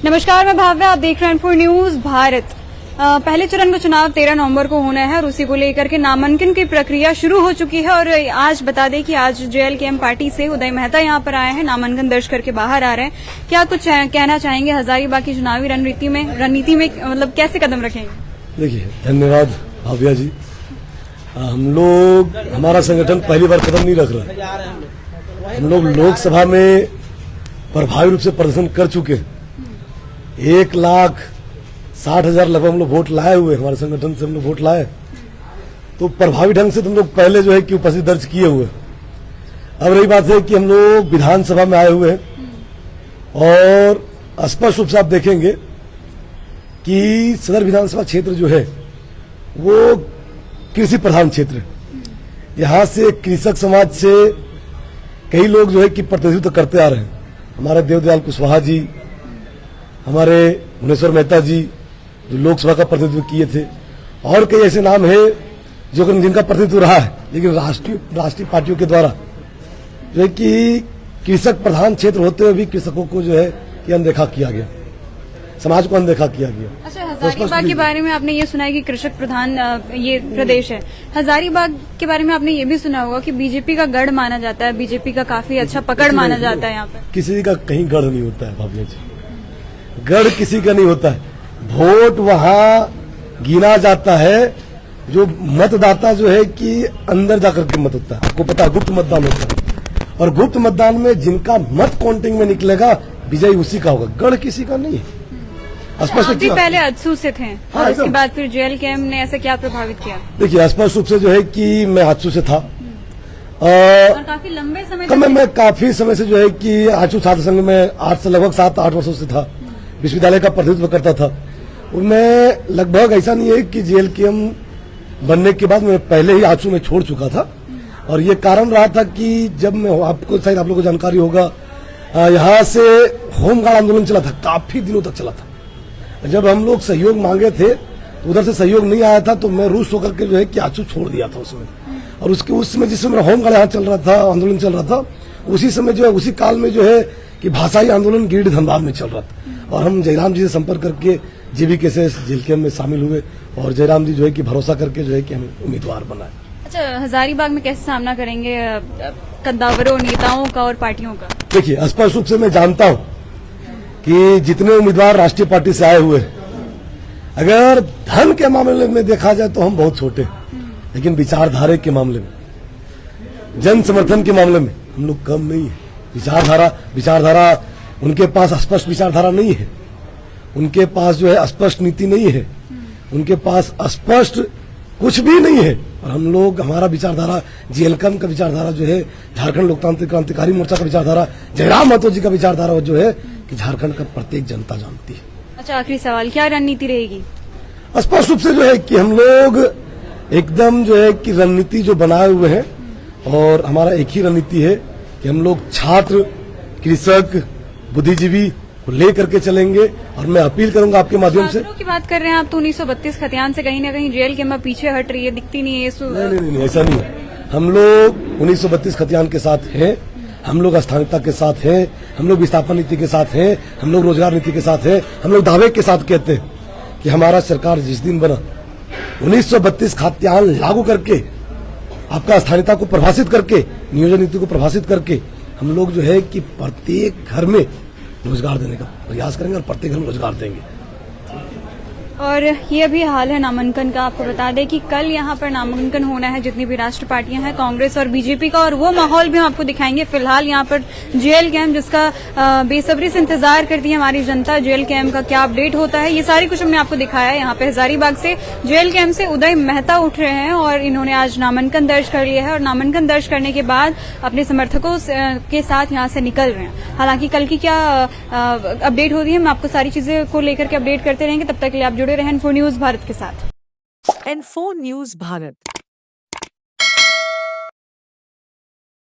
नमस्कार, मैं भाव्या, आप देख रहे हैं फॉर न्यूज भारत। पहले चरण का चुनाव 13 नवंबर को होना है और उसी को लेकर के नामांकन की प्रक्रिया शुरू हो चुकी है। और आज बता दें कि आज जेएलकेएम पार्टी से उदय मेहता यहां पर आए हैं, नामांकन दर्ज करके बाहर आ रहे हैं। क्या कुछ कहना चाहेंगे हजारीबाग की चुनावी रणनीति में मतलब कैसे कदम रखेंगे? देखिए, धन्यवाद भाव्या जी। हम लोग, हमारा संगठन पहली बार कदम नहीं रख रहा है। हम लोग लोकसभा में प्रभावी रूप से प्रदर्शन कर चुके हैं। 1,60,000 लगभग हम लोग वोट लाए हुए, हमारे संगठन से हम लोग वोट लाए, तो प्रभावी ढंग से हम लोग पहले जो है कि उपस्थिति दर्ज किए हुए। अब रही बात है कि हम लोग विधानसभा में आए हुए हैं और स्पष्ट रूप से आप देखेंगे कि सदर विधानसभा क्षेत्र जो है वो कृषि प्रधान क्षेत्र है। यहाँ से कृषक समाज से कई लोग जो है कि प्रतिनिधित्व करते आ रहे हैं। हमारे देवदयाल कुशवाहा जी, हमारे भुवनेश्वर मेहता जी जो लोकसभा का प्रतिनिधित्व किए थे, और कई ऐसे नाम है जो जिनका प्रतिनिधित्व रहा है, लेकिन राष्ट्रीय पार्टियों के द्वारा जो है कि कृषक प्रधान क्षेत्र होते हुए भी कृषकों को जो है कि अनदेखा किया गया, समाज को अनदेखा किया गया। अच्छा, हजारीबाग के बारे में आपने ये सुना है कि कृषक प्रधान ये प्रदेश है। हजारीबाग के बारे में आपने ये भी सुना होगा कि बीजेपी का गढ़ माना जाता है, बीजेपी का काफी अच्छा पकड़ माना जाता है यहाँ पे। किसी का कहीं गढ़ नहीं होता है भाभी जी, गढ़ किसी का नहीं होता है। वोट वहां गिना जाता है, जो मतदाता जो है कि अंदर जाकर के मत होता है। आपको पता है गुप्त मतदान होता है, और गुप्त मतदान में जिनका मत काउंटिंग में निकलेगा विजयी उसी का होगा, गढ़ किसी का नहीं है। आप भी पहले अजसू से थे, हाँ, और उसके बाद फिर जेएलकेएम ने ऐसा क्या प्रभावित किया? देखिए, स्पष्ट रूप से जो है कि मैं अजसू से था और काफी लंबे समय मैं काफी समय से जो है कि अजसू छात्र संघ में लगभग 7-8 वर्षों से था, विश्वविद्यालय का प्रतिनिधित्व करता था। उनमें लगभग ऐसा नहीं है कि जेएलकेएम बनने के बाद मैं पहले ही अजसू में छोड़ चुका था, और ये कारण रहा था कि जब मैं, आपको शायद आप लोगों को जानकारी होगा, यहाँ से होमगार्ड आंदोलन चला था, काफी दिनों तक चला था। जब हम लोग सहयोग मांगे थे तो उधर से सहयोग नहीं आया था, तो मैं रूस होकर के जो है कि अजसू छोड़ दिया था उसमें। और उस समय जिस समय होमगार्ड यहाँ चल रहा था, आंदोलन चल रहा था, उसी समय जो है, उसी काल में जो है कि भाषाई आंदोलन गिरिडीह धनबाद में चल रहा था, और हम जयराम जी से संपर्क करके जीवीके से जेएलकेएम में शामिल हुए, और जयराम जी जो है कि भरोसा करके जो है कि हम उम्मीदवार बनाए। अच्छा, हजारीबाग में कैसे सामना करेंगे कद्दावरों, नेताओं का और पार्टियों का? देखिए, स्पष्ट रूप से मैं जानता हूं कि जितने उम्मीदवार राष्ट्रीय पार्टी से आए हुए हैं, अगर धन के मामले में देखा जाए तो हम बहुत छोटे, लेकिन विचारधारा के मामले में, जन समर्थन के मामले में हम लोग कम नहीं है। विचारधारा उनके पास स्पष्ट विचारधारा नहीं है, उनके पास जो है स्पष्ट नीति नहीं है, उनके पास स्पष्ट कुछ भी नहीं है। और हम लोग, हमारा विचारधारा, जेएलकेएम का विचारधारा जो है, झारखंड लोकतांत्रिक क्रांतिकारी मोर्चा का विचारधारा, जयराम महतो जी का विचारधारा जो है कि झारखंड का प्रत्येक जनता जानती है। अच्छा, आखिरी सवाल, क्या रणनीति रहेगी? स्पष्ट रूप से जो है कि हम लोग एकदम जो है कि रणनीति जो बनाए हुए हैं, और हमारा एक ही रणनीति है कि हम लोग छात्र, कृषक, बुद्धिजीवी को लेकर के चलेंगे। और मैं अपील करूंगा आपके माध्यम से, की बात कर रहे हैं आप, तो 1932 खतियान से कहीं ना कहीं जेएलकेएम पीछे हट रही है, दिखती नहीं है। नहीं, ऐसा नहीं है। हम लोग 1932 खतियान के साथ हैं, हम लोग स्थानीयता के साथ हैं, हम लोग विस्थापन नीति के साथ हैं, हम लोग रोजगार नीति के साथ हैं, हम लोग दावे के साथ कहते हैं कि हमारा सरकार जिस दिन बना 1932 खतियान लागू करके, आपका स्थानीयता को प्रभाषित करके, नियोजन नीति को प्रभाषित करके, हम लोग जो है कि प्रत्येक घर में रोजगार देने का प्रयास करेंगे और प्रत्येक घर में रोजगार देंगे। और ये भी हाल है नामांकन का। आपको बता दें कि कल यहाँ पर नामांकन होना है, जितनी भी राष्ट्रीय पार्टियां हैं, कांग्रेस और बीजेपी का, और वो माहौल भी हम आपको दिखाएंगे। फिलहाल यहाँ पर जेएलकेएम, जिसका बेसब्री से इंतजार करती है हमारी जनता, जेएलकेएम का क्या अपडेट होता है, ये सारी कुछ हमने आपको दिखाया है। यहाँ पे हजारीबाग से जेएलकेएम से उदय मेहता उठ रहे हैं, और इन्होंने आज नामांकन दर्ज कर लिया है, और नामांकन दर्ज करने के बाद अपने समर्थकों के साथ यहाँ से निकल रहे हैं। हालांकि कल की क्या अपडेट होती है, हम आपको सारी चीजें को लेकर के अपडेट करते रहेंगे। तब तक के लिए आप जुड़े रहें फॉर न्यूज भारत के साथ। N4 News Bharat।